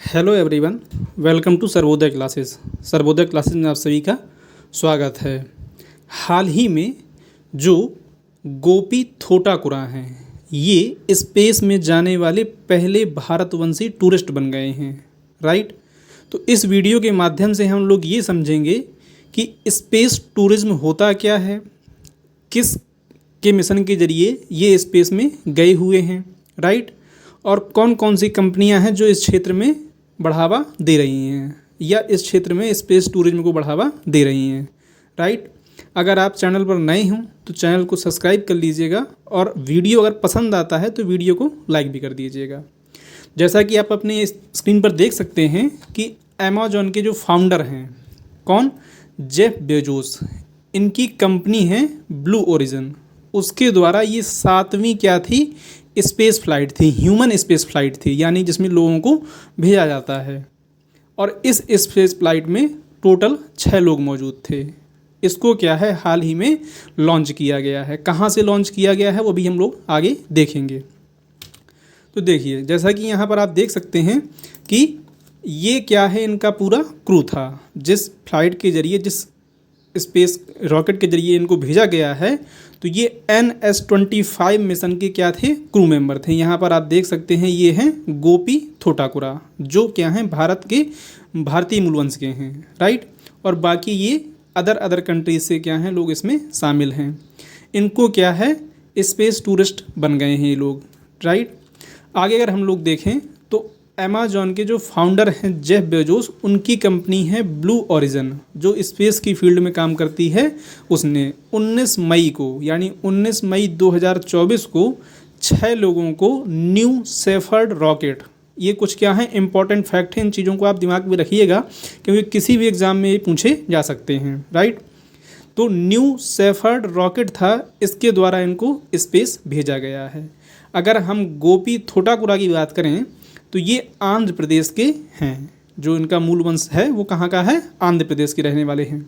Hello everyone, welcome to Sarvodaya classes. Sarvodaya classes में आप सभी का स्वागत है। हाल ही में जो गोपी थोटाकुरा हैं, ये स्पेस में जाने वाले पहले भारतवंशी टूरिस्ट बन गए हैं, राइट। तो इस वीडियो के माध्यम से हम लोग ये समझेंगे कि स्पेस टूरिज्म होता क्या है, किस के मिशन के जरिए ये स्पेस में गए हुए हैं, राइट, और कौन कौन सी कंपनियां हैं जो इस क्षेत्र में बढ़ावा दे रही हैं या इस क्षेत्र में स्पेस टूरिज्म को बढ़ावा दे रही हैं, राइट। अगर आप चैनल पर नए हों तो चैनल को सब्सक्राइब कर लीजिएगा और वीडियो अगर पसंद आता है तो वीडियो को लाइक भी कर दीजिएगा। जैसा कि आप अपने स्क्रीन पर देख सकते हैं कि अमेज़न के जो फाउंडर हैं, कौन, जेफ बेजोस, इनकी कंपनी है ब्लू ओरिजिन। उसके द्वारा ये 7वीं क्या थी, स्पेस फ्लाइट थी, ह्यूमन स्पेस फ्लाइट थी, यानी जिसमें लोगों को भेजा जाता है। और इस स्पेस फ्लाइट में टोटल 6 लोग मौजूद थे। इसको क्या है, हाल ही में लॉन्च किया गया है। कहाँ से लॉन्च किया गया है वो भी हम लोग आगे देखेंगे। तो देखिए, जैसा कि यहाँ पर आप देख सकते हैं कि ये क्या है, इनका पूरा क्रू था जिस फ्लाइट के जरिए, जिस स्पेस रॉकेट के जरिए इनको भेजा गया है। तो ये NS-25 मिशन के क्या थे, क्रू मेंबर थे। यहाँ पर आप देख सकते हैं ये हैं गोपी थोटाकुरा, जो क्या हैं, भारतीय मूल वंश के हैं, राइट। और बाकी ये अदर कंट्रीज से क्या हैं, लोग इसमें शामिल हैं। इनको क्या है, स्पेस टूरिस्ट बन गए हैं ये लोग, राइट। आगे अगर हम लोग देखें तो अमेज़न के जो फाउंडर हैं जेफ बेजोस, उनकी कंपनी है ब्लू ओरिजिन, जो स्पेस की फील्ड में काम करती है। उसने 19 मई को, यानी 19 मई 2024 को 6 लोगों को न्यू शेफर्ड रॉकेट, ये कुछ क्या है इंपॉर्टेंट फैक्ट है, इन चीज़ों को आप दिमाग में रखिएगा क्योंकि किसी भी एग्ज़ाम में ये पूछे जा सकते हैं, राइट। तो न्यू शेफर्ड रॉकेट था, इसके द्वारा इनको स्पेस भेजा गया है। अगर हम गोपी थोटाकुरा की बात करें तो ये आंध्र प्रदेश के हैं। जो इनका मूल वंश है वो कहाँ का है, आंध्र प्रदेश के रहने वाले हैं।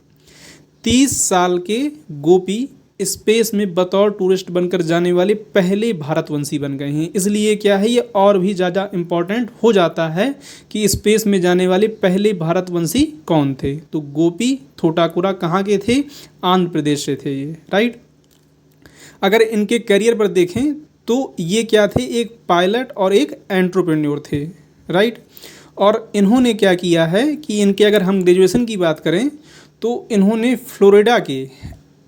30 साल के गोपी स्पेस में बतौर टूरिस्ट बनकर जाने वाले पहले भारतवंशी बन गए हैं। इसलिए क्या है, ये और भी ज़्यादा इम्पॉर्टेंट हो जाता है कि स्पेस में जाने वाले पहले भारतवंशी कौन थे। तो गोपी थोटाकुरा कहाँ के थे, आंध्र प्रदेश से थे ये, राइट। अगर इनके करियर पर देखें तो ये क्या थे, एक पायलट और एक एंटरप्रेन्योर थे, राइट। और इन्होंने क्या किया है कि इनके अगर हम ग्रेजुएशन की बात करें तो इन्होंने फ्लोरिडा के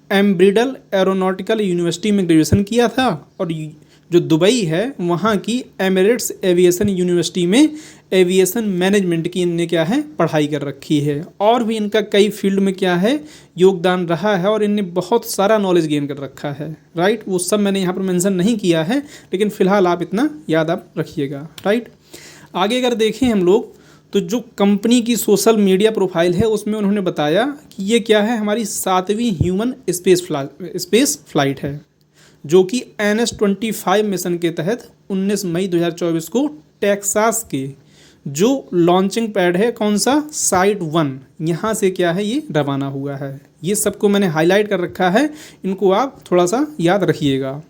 एम्ब्रिडल एरोनॉटिकल यूनिवर्सिटी में ग्रेजुएशन किया था, और जो दुबई है वहाँ की एमिरेट्स एविएशन यूनिवर्सिटी में एविएशन मैनेजमेंट की इनने क्या है, पढ़ाई कर रखी है। और भी इनका कई फील्ड में क्या है, योगदान रहा है, और इनने बहुत सारा नॉलेज गेन कर रखा है, राइट। वो सब मैंने यहाँ पर मेंशन नहीं किया है, लेकिन फ़िलहाल आप इतना याद आप रखिएगा, राइट। आगे अगर देखें हम लोग तो जो कंपनी की सोशल मीडिया प्रोफाइल है उसमें उन्होंने बताया कि ये क्या है, हमारी 7वीं ह्यूमन स्पेस फ्लाइट है, जो कि NS-25 मिशन के तहत 19 मई 2024 को टेक्सास के जो लॉन्चिंग पैड है, कौन सा, साइट 1, यहाँ से क्या है, ये रवाना हुआ है। ये सबको मैंने हाईलाइट कर रखा है, इनको आप थोड़ा सा याद रखिएगा।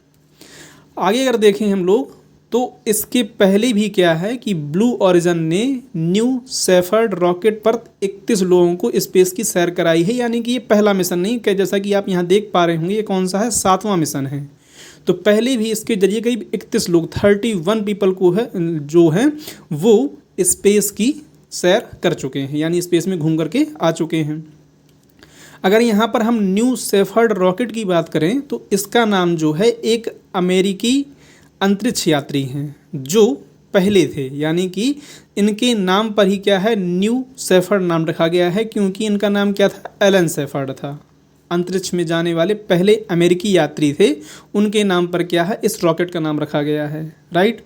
आगे अगर देखें हम लोग तो इसके पहले भी क्या है कि ब्लू ओरिजिन ने न्यू शेफर्ड रॉकेट पर 31 लोगों को स्पेस की सैर कराई है। यानी कि ये पहला मिशन नहीं, कि जैसा कि आप यहाँ देख पा रहे होंगे ये कौन सा है, 7वां मिशन है। तो पहले भी इसके जरिए करीब 31 लोग, 31 पीपल को है जो हैं वो स्पेस की सैर कर चुके हैं, यानी स्पेस में घूम करके आ चुके हैं। अगर यहाँ पर हम न्यू शेफर्ड रॉकेट की बात करें तो इसका नाम जो है, एक अमेरिकी अंतरिक्ष यात्री हैं जो पहले थे, यानी कि इनके नाम पर ही क्या है, न्यू शेफर्ड नाम रखा गया है, क्योंकि इनका नाम क्या था, एलन शेफर्ड था। अंतरिक्ष में जाने वाले पहले अमेरिकी यात्री थे, उनके नाम पर क्या है, इस रॉकेट का नाम रखा गया है, राइट।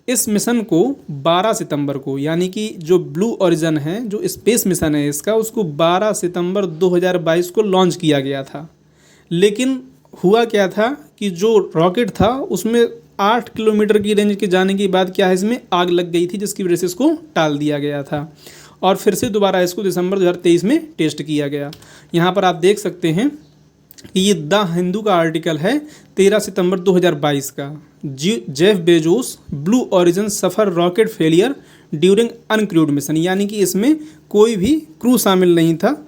इस मिशन को 12 सितंबर को, यानी कि जो ब्लू ओरिजिन है, जो स्पेस मिशन है इसका, उसको 12 सितंबर 2022 को लॉन्च किया गया था। लेकिन हुआ क्या था कि जो रॉकेट था उसमें 8 किलोमीटर की रेंज के जाने के बाद क्या है, इसमें आग लग गई थी, जिसकी वजह से इसको टाल दिया गया था, और फिर से दोबारा इसको दिसंबर 2023 में टेस्ट किया गया। यहाँ पर आप देख सकते हैं कि ये द हिंदू का आर्टिकल है 13 सितंबर 2022 का। जेफ बेजोस ब्लू ओरिजिन सफ़र rocket failure during uncrewed mission, यानी कि इसमें कोई भी क्रू शामिल नहीं था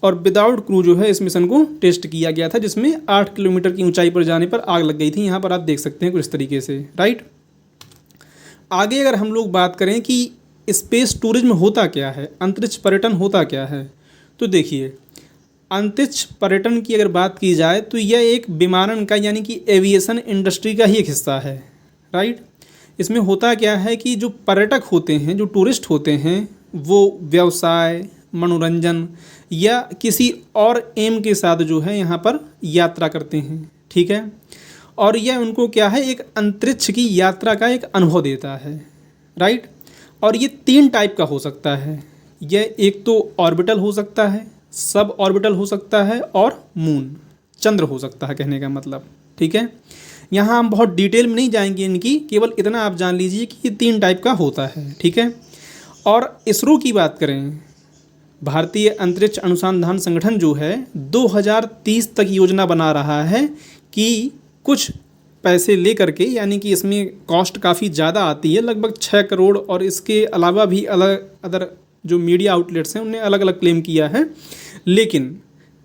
और विदाउट क्रू जो है इस मिशन को टेस्ट किया गया था, जिसमें 8 किलोमीटर की ऊंचाई पर जाने पर आग लग गई थी। यहाँ पर आप देख सकते हैं कुछ इस तरीके से, राइट। आगे अगर हम लोग बात करें कि स्पेस टूरिज्म होता क्या है, अंतरिक्ष पर्यटन होता क्या है, तो देखिए अंतरिक्ष पर्यटन की अगर बात की जाए तो यह एक विमानन का यानी कि एविएशन इंडस्ट्री का ही एक हिस्सा है, राइट। इसमें होता क्या है कि जो पर्यटक होते हैं, जो टूरिस्ट होते हैं, वो व्यवसाय, मनोरंजन या किसी और एम के साथ जो है यहाँ पर यात्रा करते हैं, ठीक है। और यह उनको क्या है, एक अंतरिक्ष की यात्रा का एक अनुभव देता है, राइट। और ये 3 टाइप का हो सकता है। यह एक तो ऑर्बिटल हो सकता है, सब ऑर्बिटल हो सकता है और मून, चंद्र हो सकता है कहने का मतलब, ठीक है। यहाँ हम बहुत डिटेल में नहीं जाएंगे इनकी, केवल इतना आप जान लीजिए कि ये 3 टाइप का होता है, ठीक है। और इसरो की बात करें, भारतीय अंतरिक्ष अनुसंधान संगठन जो है 2030 तक योजना बना रहा है कि कुछ पैसे ले करके, यानी कि इसमें कॉस्ट काफ़ी ज़्यादा आती है, लगभग 6 करोड़, और इसके अलावा भी अलग अदर जो मीडिया आउटलेट्स हैं उनने अलग अलग क्लेम किया है, लेकिन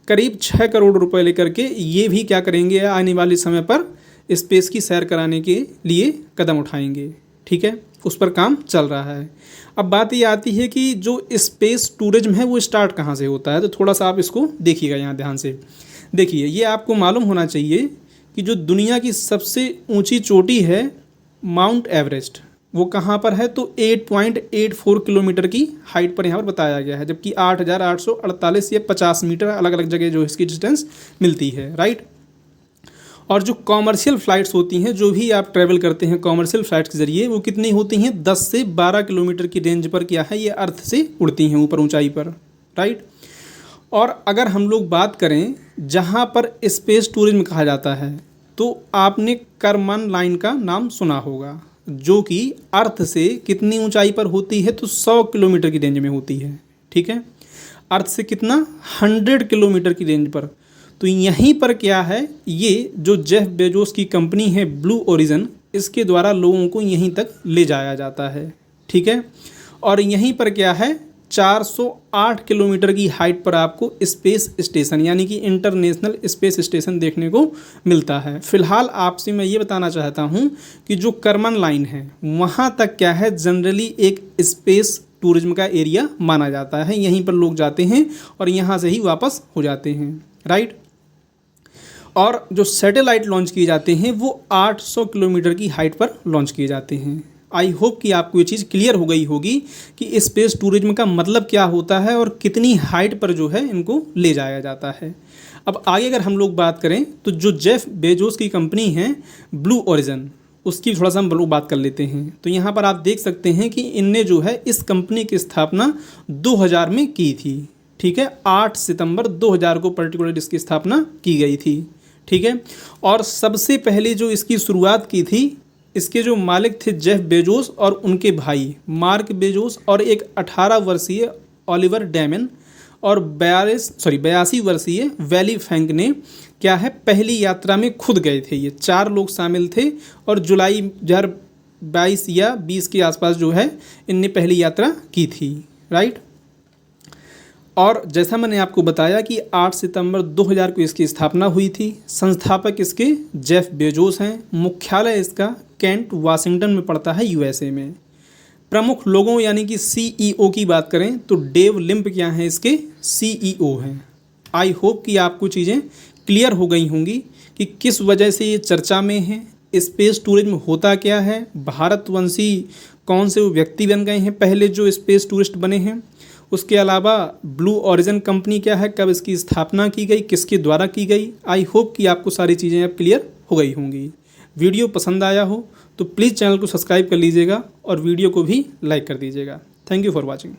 करीब 6 करोड़ रुपए लेकर के ये भी क्या करेंगे, आने वाले समय पर स्पेस की सैर कराने के लिए कदम उठाएंगे, ठीक है। उस पर काम चल रहा है। अब बात ये आती है कि जो स्पेस टूरिज्म है वो स्टार्ट कहाँ से होता है, तो थोड़ा सा आप इसको देखिएगा यहाँ ध्यान से। देखिए ये आपको मालूम होना चाहिए कि जो दुनिया की सबसे ऊंची चोटी है माउंट एवरेस्ट, वो कहाँ पर है, तो 8.84 किलोमीटर की हाइट पर यहाँ पर बताया गया है, जबकि 8,848 या 50 मीटर अलग अलग जगह जो इसकी डिस्टेंस मिलती है, राइट। और जो कॉमर्शियल फ़्लाइट्स होती हैं, जो भी आप ट्रैवल करते हैं कॉमर्शियल फ़्लाइट्स के ज़रिए, वो कितनी होती हैं, 10 से 12 किलोमीटर की रेंज पर क्या है, ये अर्थ से उड़ती हैं ऊपर ऊंचाई पर, राइट। और अगर हम लोग बात करें जहाँ पर स्पेस टूरिज्म कहा जाता है, तो आपने करमन लाइन का नाम सुना होगा, जो कि अर्थ से कितनी ऊंचाई पर होती है, तो 100 किलोमीटर की रेंज में होती है, ठीक है। अर्थ से कितना, 100 किलोमीटर की रेंज पर। तो यहीं पर क्या है, ये जो जेफ बेजोस की कंपनी है ब्लू ओरिजिन, इसके द्वारा लोगों को यहीं तक ले जाया जाता है, ठीक है। और यहीं पर क्या है, 408 किलोमीटर की हाइट पर आपको स्पेस स्टेशन यानी कि इंटरनेशनल स्पेस स्टेशन देखने को मिलता है। फ़िलहाल आपसे मैं ये बताना चाहता हूँ कि जो करमन लाइन है वहाँ तक क्या है, जनरली एक स्पेस टूरिज्म का एरिया माना जाता है। यहीं पर लोग जाते हैं और यहाँ से ही वापस हो जाते हैं, राइट। और जो सैटेलाइट लॉन्च किए जाते हैं वो 800 किलोमीटर की हाइट पर लॉन्च किए जाते हैं। आई होप कि आपको ये चीज़ क्लियर हो गई होगी कि स्पेस टूरिज्म का मतलब क्या होता है और कितनी हाइट पर जो है इनको ले जाया जाता है। अब आगे अगर हम लोग बात करें तो जो जेफ बेजोस की कंपनी है ब्लू ओरिजिन, उसकी थोड़ा सा हम लोग बात कर लेते हैं। तो यहाँ पर आप देख सकते हैं कि इनने जो है इस कंपनी की स्थापना 2000 में की थी, ठीक है। 8 सितंबर 2000 को पर्टिकुलर इसकी स्थापना की गई थी, ठीक है। और सबसे पहले जो इसकी शुरुआत की थी, इसके जो मालिक थे जेफ बेजोस और उनके भाई मार्क बेजोस और एक 18 वर्षीय ओलिवर डैमन और 82 वर्षीय वैली फैंक ने क्या है, पहली यात्रा में खुद गए थे। ये 4 लोग शामिल थे और जुलाई 2022 या 20 के आसपास जो है इनने पहली यात्रा की थी, राइट। और जैसा मैंने आपको बताया कि 8 सितंबर 2000 को इसकी स्थापना हुई थी। संस्थापक इसके जेफ बेजोस हैं। मुख्यालय इसका केंट वाशिंगटन में पड़ता है, यूएसए में। प्रमुख लोगों यानी कि सीईओ की बात करें तो डेव लिम्प क्या हैं, इसके सीईओ हैं। आई होप कि आपको चीज़ें क्लियर हो गई होंगी कि किस वजह से ये चर्चा में है, स्पेस टूरिज्म होता क्या है, भारतवंशी कौन से व्यक्ति बन गए हैं पहले जो स्पेस टूरिस्ट बने हैं, उसके अलावा ब्लू ओरिजिन कंपनी क्या है, कब इसकी स्थापना की गई, किसके द्वारा की गई। आई होप कि आपको सारी चीज़ें अब क्लियर हो गई होंगी। वीडियो पसंद आया हो तो प्लीज़ चैनल को सब्सक्राइब कर लीजिएगा और वीडियो को भी लाइक कर दीजिएगा। Thank you for watching.